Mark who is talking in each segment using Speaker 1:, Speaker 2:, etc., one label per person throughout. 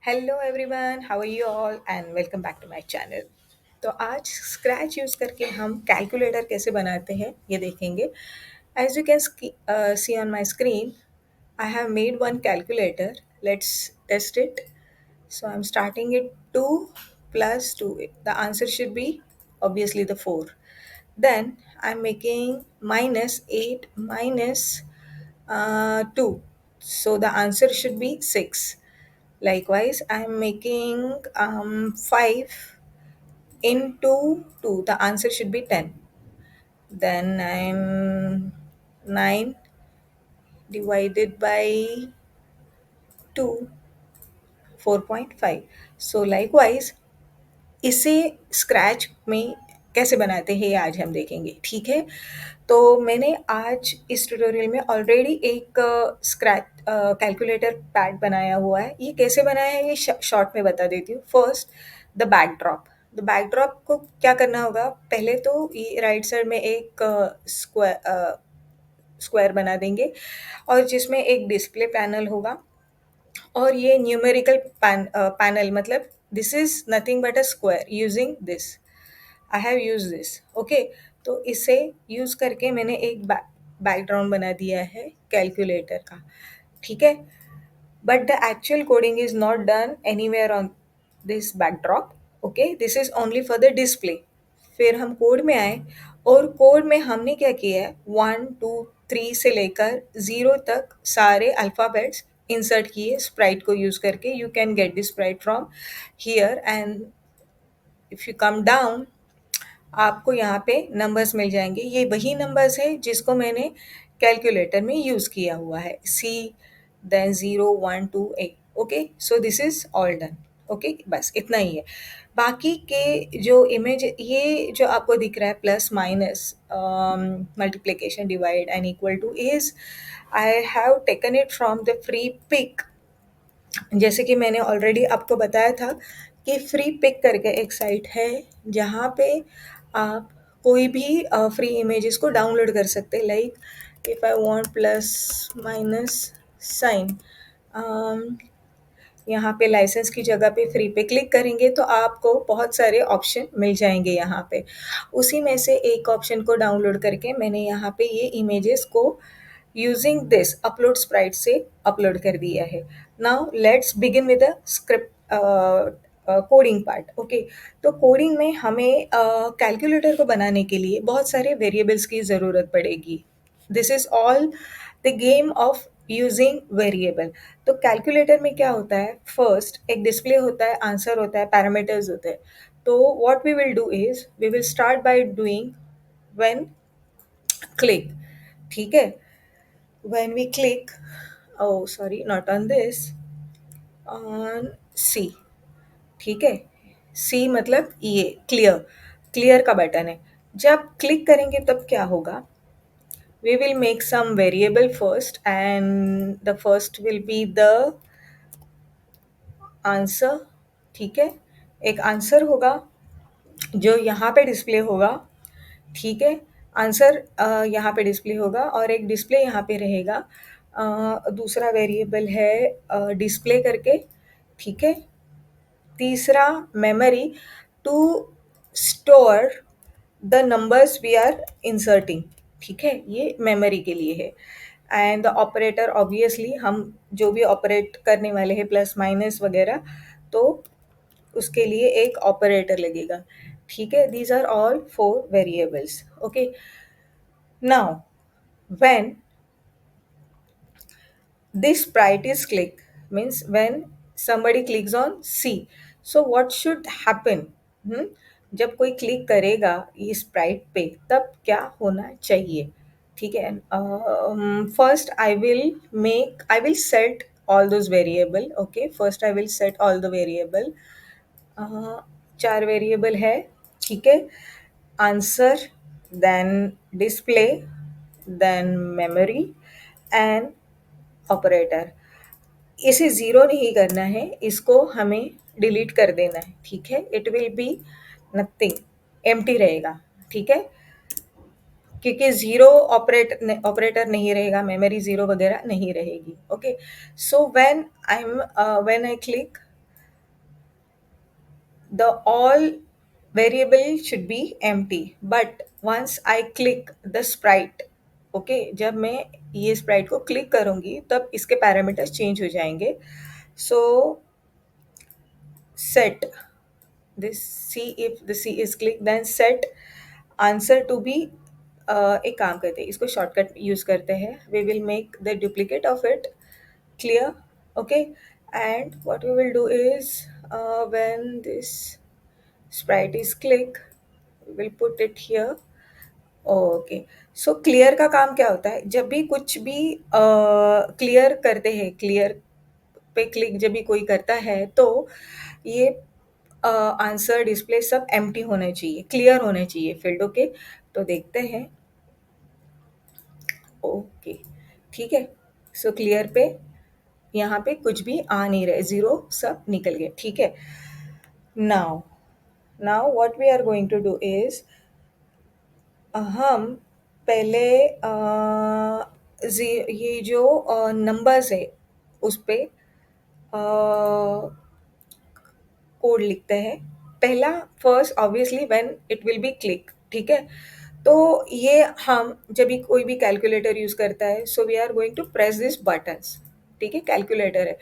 Speaker 1: Hello everyone, how are you all and welcome back to my channel. तो आज scratch use करके हम calculator कैसे बनाते हैं ये देखेंगे। As you can see on my screen, I have made one calculator. Let's test it. So I'm starting it 2 plus 2. The answer should be obviously the 4. Then I'm making minus 8 minus 2. So the answer should be 6. Likewise, I'm making 5 into 2. The answer should be 10. Then I'm 9 divided by 2, 4.5. So likewise, इसे scratch में कैसे बनाते हैं ये आज हम देखेंगे, ठीक है। तो मैंने आज इस ट्यूटोरियल में ऑलरेडी एक स्क्रैच कैलकुलेटर पैड बनाया हुआ है। ये कैसे बनाया है ये शॉर्ट में बता देती हूँ। फर्स्ट, द बैकड्रॉप को क्या करना होगा, पहले तो ये राइट साइड में एक स्क्वायर बना देंगे और जिसमें एक डिस्प्ले पैनल होगा और ये न्यूमेरिकल पैनल, मतलब this is nothing but a square using this. I have use this, okay. तो इसे यूज करके मैंने एक बैकग्राउंड बना दिया है कैलकुलेटर का, ठीक है। but the actual coding is not done anywhere on this backdrop. Okay, this is only for the display. फिर हम कोड में आए और कोड में हमने क्या किया है, 1 2 3 से लेकर 0 तक सारे अल्फ़ाबेट्स इंसर्ट किए स्प्राइट को यूज़ करके। You can get this Sprite from here and if you come down आपको यहाँ पे नंबर्स मिल जाएंगे। ये वही नंबर्स है जिसको मैंने कैलकुलेटर में यूज़ किया हुआ है, C then 0 1 2 8। Okay, so this is all done. Okay, बस इतना ही है। बाकी के जो इमेज, ये जो आपको दिख रहा है plus minus multiplication divide and equal to, is I have taken it from the Freepik. जैसे कि मैंने ऑलरेडी आपको बताया था कि फ्री पिक करके एक साइट है जहाँ पे आप कोई भी फ्री इमेजेस को डाउनलोड कर सकते हैं। Like if I want plus minus sign, यहाँ पे लाइसेंस की जगह पे फ्री पे क्लिक करेंगे तो आपको बहुत सारे ऑप्शन मिल जाएंगे यहाँ पे। उसी में से एक ऑप्शन को डाउनलोड करके मैंने यहाँ पे ये इमेजेस को यूजिंग दिस अपलोड स्प्राइट से अपलोड कर दिया है। Now let's begin with the script coding part. Okay, तो कोडिंग में हमें कैलकुलेटर को बनाने के लिए बहुत सारे वेरिएबल्स की ज़रूरत पड़ेगी। This is all the game of using variable. तो कैलकुलेटर में क्या होता है, फर्स्ट एक डिस्प्ले होता है, आंसर होता है, पैरामीटर्स होते हैं। तो what we will do is we will start by doing when click, ठीक है। when we click, oh sorry, not on this, on C, ठीक है। C मतलब ये क्लियर, क्लियर का बटन है। जब क्लिक करेंगे तब क्या होगा, we will make some variable first and the first will be the answer, ठीक है। एक आंसर होगा जो यहाँ पे डिस्प्ले होगा, ठीक है। आंसर यहाँ पे डिस्प्ले होगा और एक डिस्प्ले यहाँ पे रहेगा। दूसरा वेरिएबल है डिस्प्ले करके, ठीक है। तीसरा memory to store the numbers we are inserting, ठीक है, ये मेमोरी के लिए है। एंड द ऑपरेटर, ऑब्वियसली हम जो भी ऑपरेट करने वाले हैं प्लस माइनस वगैरह, तो उसके लिए एक ऑपरेटर लगेगा, ठीक है। These are all 4 variables, okay. Now when this sprite is click, means when somebody clicks on C, so what should happen, जब कोई क्लिक करेगा इस स्प्राइट पे तब क्या होना चाहिए, ठीक है। First I will set all those variable. Okay, first I will set all the variable. 4 variable है, ठीक है। Answer, then display, then memory and operator. इसे ज़ीरो नहीं करना है, इसको हमें डिलीट कर देना है, ठीक है। It will be nothing, empty रहेगा, ठीक है। क्योंकि ज़ीरो ऑपरेटर नहीं रहेगा, मेमोरी ज़ीरो वगैरह नहीं रहेगी। Okay, so when I click the all variable should be empty, but once I click the sprite, okay जब मैं ये स्प्राइट को क्लिक करूंगी तब इसके पैरामीटर्स चेंज हो जाएंगे. सो set this, see if the c is clicked, then set answer to be एक काम करते हैं, इसको शॉर्टकट यूज करते हैं. We will make the duplicate of it clear, okay. And what we will do is, when this sprite is click, we will put it here. Okay. So clear का काम क्या होता है, जब भी कुछ भी क्लियर करते हैं, क्लियर पे क्लिक जब भी कोई करता है तो ये आंसर डिस्प्ले सब एम्प्टी होना चाहिए, क्लियर होने चाहिए फील्ड. ओके, तो देखते हैं. ओके, ठीक है. सो क्लियर पे यहाँ पे कुछ भी आ नहीं रहा है, ज़ीरो सब निकल गया. ठीक है. Now now what we are going to do is, हम पहले ये जो नंबर्स है उस पे कोड लिखते हैं. पहला first obviously when it will be click. ठीक है. तो ये हम जब भी कोई भी कैलकुलेटर यूज करता है, so we are going to press this buttons. ठीक है, कैलकुलेटर है.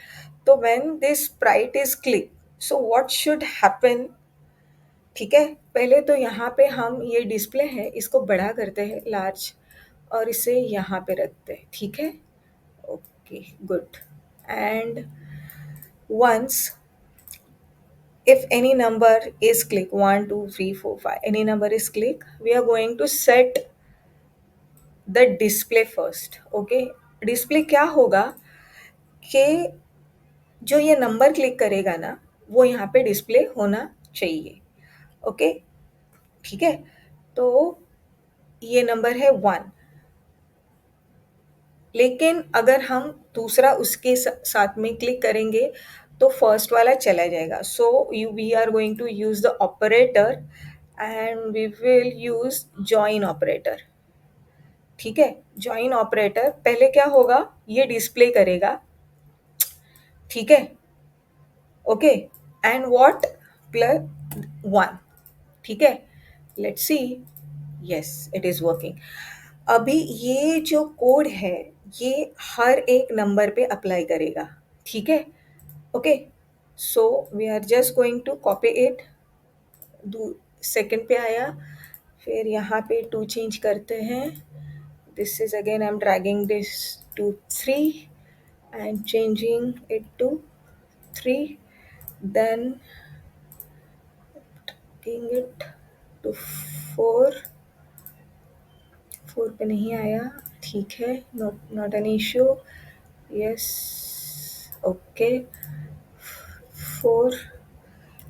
Speaker 1: तो when this sprite is click, so what should happen. ठीक है, पहले तो यहाँ पे हम ये डिस्प्ले है इसको बड़ा करते हैं, लार्ज, और इसे यहाँ पे रखते हैं. ठीक है. Okay, good. And once if any number is click, 1 2 3 4 5, any number is click, we are going to set the display first. okay. Display क्या होगा कि जो ये नंबर क्लिक करेगा ना, वो यहाँ पे डिस्प्ले होना चाहिए. ओके, ठीक है. तो ये नंबर है 1, लेकिन अगर हम दूसरा उसके साथ में क्लिक करेंगे तो फर्स्ट वाला चला जाएगा. So you we are going to use the operator and we will use join operator. ठीक है. जॉइन ऑपरेटर पहले क्या होगा, ये डिस्प्ले करेगा. ठीक है. ओके. And what, plus 1. ठीक है. Let's see. Yes, it is working. अभी ये जो कोड है ये हर एक नंबर पे अप्लाई करेगा. ठीक है. Okay. So we are just going to copy it. Second पे आया, फिर यहाँ पे 2 चेंज करते हैं. This is again I am dragging this to 3 and changing it to 3, then taking it to 4. 4 पे नहीं आया. ठीक है, not an issue. Yes, okay. 4,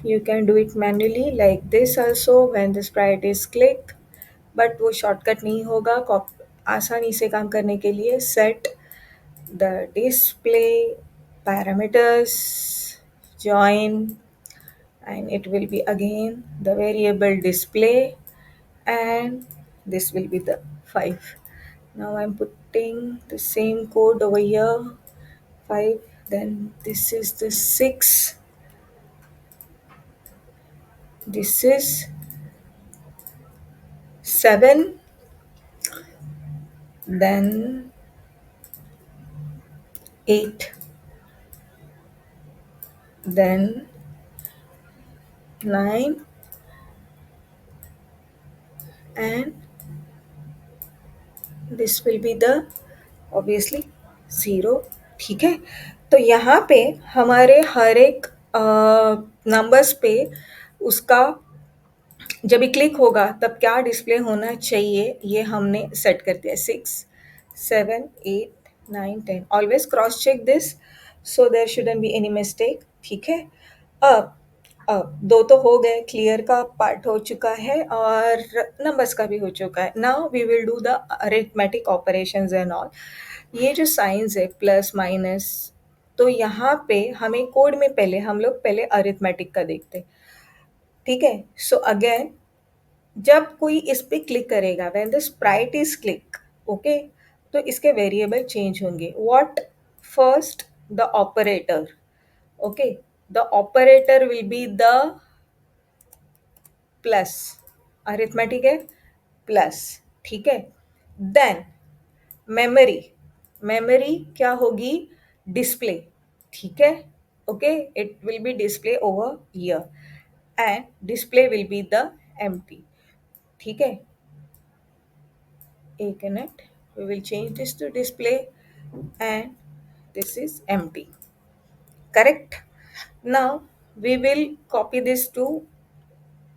Speaker 1: you can do it manually like this also when the sprite is click, but वो shortcut नहीं होगा. आसानी से काम करने के लिए set the display parameters, join, and it will be again the variable display, and this will be the 5. Now I'm putting the same code over here. 5, then this is the 6, this is 7, then 8, then 9, and this will be the obviously 0. ठीक है. तो यहाँ पे हमारे हर एक numbers पे उसका जब भी क्लिक होगा तब क्या डिस्प्ले होना चाहिए ये हमने सेट कर दिया. 6 7 8 9 10. Always cross check this so there shouldn't be any mistake. ठीक है. अब 2 तो हो गए, क्लियर का पार्ट हो चुका है और नंबर्स का भी हो चुका है. Now we will do the arithmetic operations and all. ये जो साइंस है प्लस माइनस, तो यहाँ पे हमें कोड में पहले हम लोग पहले अरिथमेटिक का देखते. ठीक है. सो अगेन जब कोई इस पे क्लिक करेगा, when the Sprite is click, okay, तो इसके वेरिएबल चेंज होंगे. What, first the operator. Okay, the operator will be the plus, arithmetic है प्लस, ठीक है। देन मेमोरी, मेमोरी क्या होगी, डिस्प्ले, ठीक है। Okay, it will be display over here and display will be the empty, ठीक है। एक minute, we will change this to display and this is empty, correct. Now we will copy this to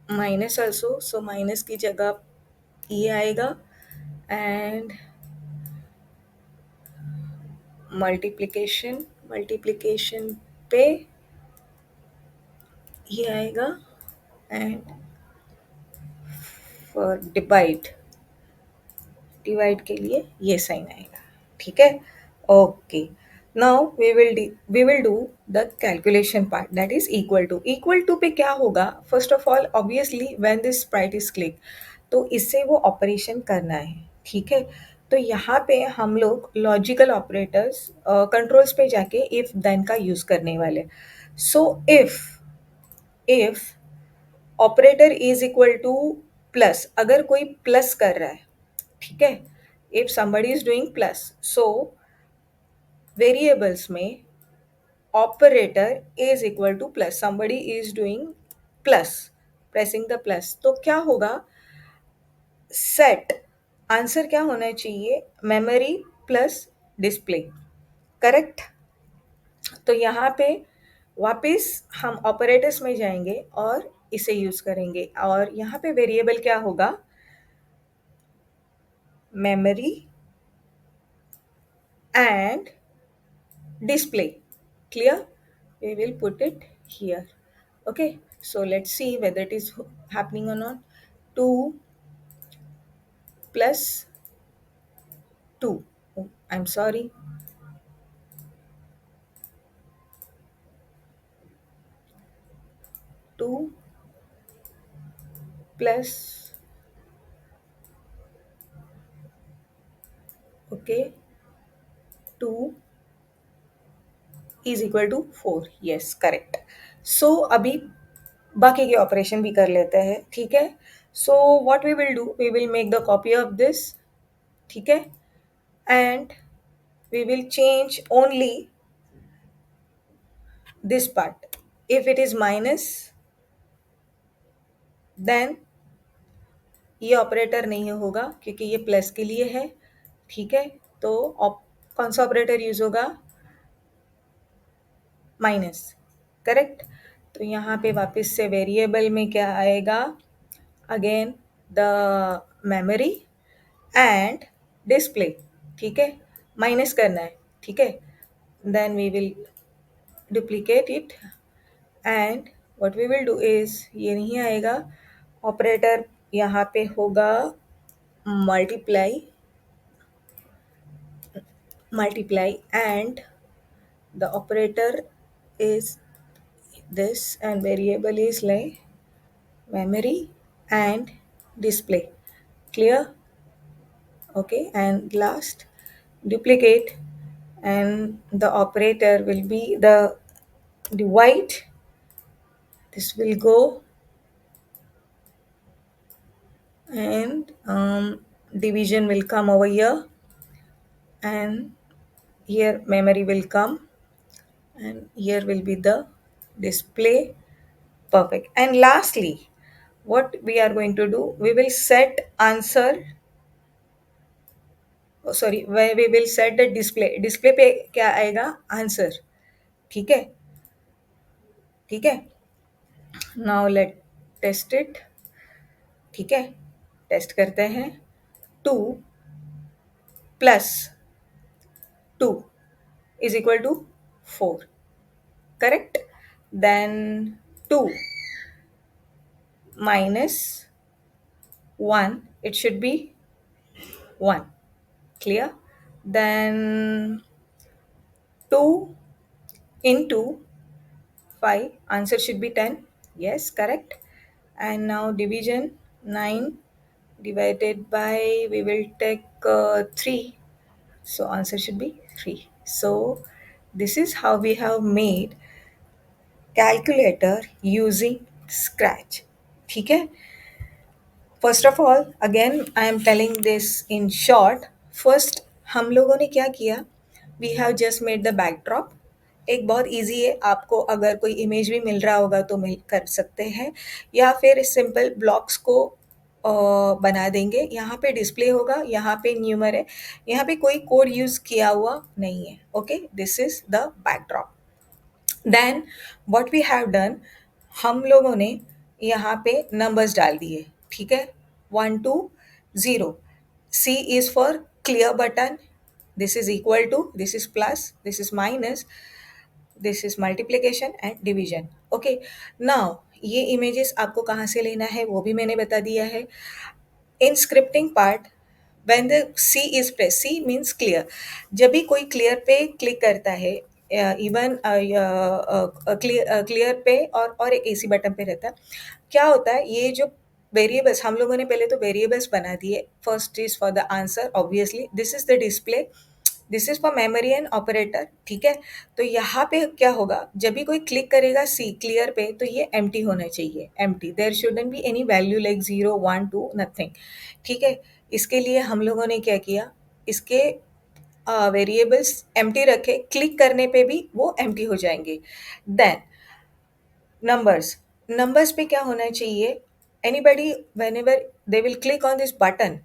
Speaker 1: minus also, so minus की जगह ये आएगा and multiplication, multiplication पे ये आएगा and for divide, डिवाइड के लिए ये साइन आएगा, ठीक है। Okay, now we will do the calculation part, that is equal to पे क्या होगा, first of all obviously when this sprite is click, तो इससे वो ऑपरेशन करना है, ठीक है। तो यहाँ पे हम लोग लॉजिकल ऑपरेटर्स कंट्रोल्स पे जाके इफ देन का यूज करने वाले। So if operator is equal to plus, अगर कोई प्लस कर रहा है, ठीक है, if somebody is doing plus, so variables में operator is equal to plus, somebody is doing plus, pressing the plus, तो क्या होगा, सेट, आंसर क्या होना चाहिए, मेमोरी प्लस डिस्प्ले, करेक्ट। तो यहाँ पे वापस हम ऑपरेटर्स में जाएंगे और इसे यूज करेंगे और यहाँ पे वेरिएबल क्या होगा, memory and display, clear. We will put it here. Okay, so let's see whether it is happening or not. 2 plus 2, oh, I'm sorry, 2 plus, okay, 2 is equal to 4, yes correct. So अभी बाकी के operation भी कर लेते हैं, ठीक है। So what we will do, we will make the copy of this, ठीक है, and we will change only this part. If it is minus, then ये ऑपरेटर नहीं होगा क्योंकि ये प्लस के लिए है, ठीक है। तो कौन सा ऑपरेटर यूज होगा, माइनस, करेक्ट। तो यहाँ पे वापस से वेरिएबल में क्या आएगा, again the memory and display, ठीक है, माइनस करना है, ठीक है। Then we will duplicate it and what we will do is, ये नहीं आएगा, ऑपरेटर यहाँ पे होगा multiply, and the operator is this and variable is like memory and display, clear. Okay, and last duplicate and the operator will be the divide, this will go and division will come over here and here memory will come and here will be the display, perfect. And lastly what we are going to do, we will set answer, oh, sorry, we will set the display पे क्या आएगा, answer, ठीक है, ठीक है। Now let test it, ठीक है, test करते हैं। 2 plus 2 is equal to 4, correct. Then 2 minus 1, it should be 1, clear. Then 2 into 5, answer should be 10, yes correct. And now division, 9 divided by, we will take 3, so answer should be 3. So this is how we have made calculator using scratch, ठीक है। First of all again I am telling this in short. फर्स्ट हम लोगों ने क्या किया, we have just made the backdrop. एक बहुत इजी है, आपको अगर कोई इमेज भी मिल रहा होगा तो मिल कर सकते हैं, या फिर सिंपल ब्लॉक्स को बना देंगे. यहाँ पे डिस्प्ले होगा, यहाँ पे न्यूमर है, यहाँ पे कोई कोड यूज़ किया हुआ नहीं है. Okay, this is the backdrop. Then what we have done, हम लोगों ने यहाँ पे नंबर्स डाल दिए. ठीक है, 1 to 0. C is for clear button, this is equal to, this is plus, this is minus, this is multiplication and division. Okay, now ये इमेजेस आपको कहाँ से लेना है वो भी मैंने बता दिया है. In scripting part, when the C is pressed, C means clear. जब भी कोई clear पे क्लिक करता है, इवन क्लियर पे और एक एसी बटन पे रहता है, क्या होता है, ये जो वेरिएबल्स हम लोगों ने पहले तो वेरिएबल्स बना दिए. First is for the answer, obviously this is the display, this is for memory and operator. ठीक है, तो यहाँ पे क्या होगा, जब भी कोई क्लिक करेगा सी क्लियर पे तो ये एम्प्टी होना चाहिए. Empty, there shouldn't be any value like 0 1 2, nothing. ठीक है, इसके लिए हम लोगों ने क्या किया, इसके वेरिएबल्स एम्प्टी रखे, क्लिक करने पे भी वो एम्प्टी हो जाएंगे. देन नंबर्स, नंबर्स पे क्या होना चाहिए, anybody when ever they will click on this button,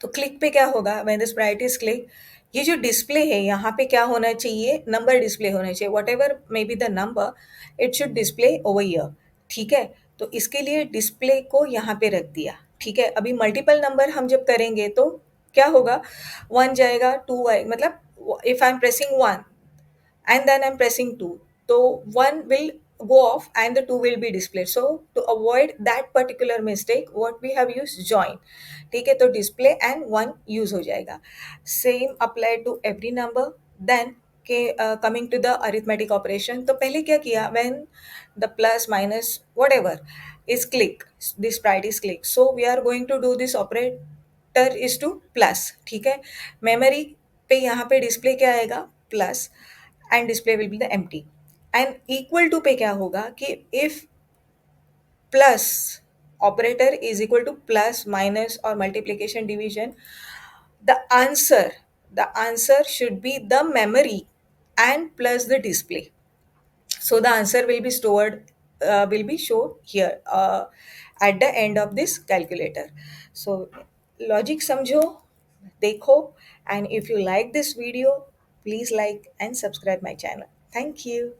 Speaker 1: तो क्लिक पे क्या होगा, when the Sprite is click, ये जो डिस्प्ले है यहाँ पे क्या होना चाहिए, नंबर डिस्प्ले होना चाहिए. What ever may be the number, it should display over year. ठीक है, तो इसके लिए डिस्प्ले को यहाँ पे रख दिया. ठीक है, अभी मल्टीपल नंबर हम जब करेंगे तो क्या होगा, 1 जाएगा 2 आए, मतलब if I am pressing 1 and then I'm pressing 2. So one will go off and the two will be displayed. So to avoid that particular mistake, what we have used join. ठीक है, तो display and one use हो जाएगा. Same apply to every number. Then के coming to the arithmetic operation, तो पहले क्या किया, when the plus minus whatever is click, this sprite is click, so we are going to do this operator is to plus. ठीक है, memory पे यहाँ पे डिस्प्ले क्या आएगा, plus, and display will be the empty. And equal to पे क्या होगा कि if plus operator is equal to plus minus और multiplication division, the answer the answer should be the memory and plus the display. So the answer will be stored, will be shown here at the end of this calculator. So logic समझो, देखो, and if you like this video, please like and subscribe my channel. Thank you.